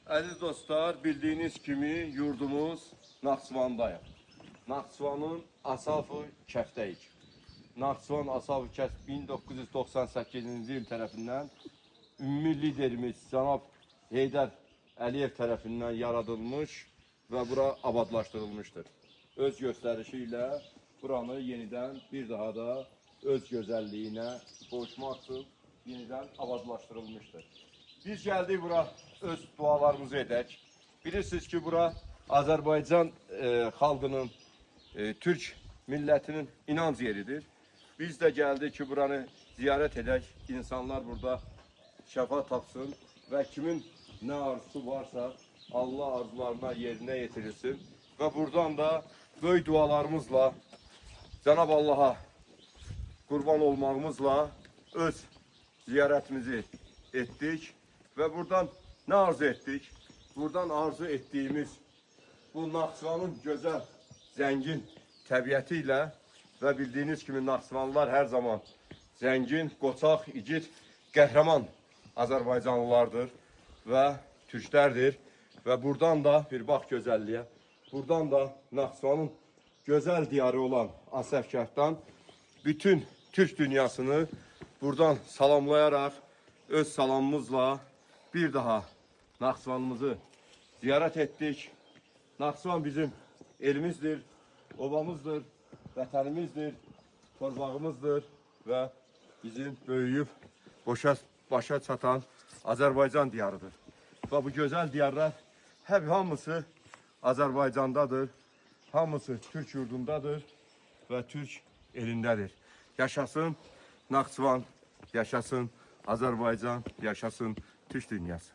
Aziz dostlar, bildiğiniz kimi yurdumuz Naxçıvandayıq. Naxçıvanın Asafı kəftəyik. Naxçıvan Asafı kəft 1998-ci il tərəfindən ümumi liderimiz cənab Heydər Əliyev tərəfindən yaradılmış və bura abadlaşdırılmışdır. Öz göstərişi ilə buranı yenidən bir daha da öz gözəlliyinə qovuşmaq üçün yenidən abadlaşdırılmışdır. Biz gəldik bura öz dualarımızı edək. Bilirsiniz ki, bura Azərbaycan xalqının, Türk millətinin inanc yeridir. Biz də gəldik ki, buranı ziyarət edək. İnsanlar burada şəfa tapsın və kimin nə arzusu varsa Allah arzularına yerinə yetirilsin. Və buradan da böyük dualarımızla Cenab Allah'a qurban olmağımızla öz ziyarətimizi etdik. Və buradan nə arzu etdik? Buradan arzu etdiyimiz bu Naxçıvanın gözəl, zəngin təbiəti ilə və bildiyiniz kimi Naxçıvanlılar hər zaman zəngin, qoçaq, igid, qəhrəman Azərbaycanlılardır və türklərdir. Və buradan da bir bax gözəlliyə, buradan da Naxçıvanın gözəl diyarı olan Asəfkənddən bütün Türk dünyasını buradan salamlayaraq öz salamımızla bir daha Naxçıvanımızı ziyarət etdik. Naxçıvan bizim elimizdir, obamızdır, vətənimizdir, torpağımızdır və bizim böyüyüb başa çatan Azərbaycan diyarıdır. Və bu gözəl diyarlar hamısı Azərbaycandadır, hamısı Türk yurdundadır və Türk elindədir. Yaşasın Naxçıvan, yaşasın Azərbaycan, yaşasın Türk dünyası.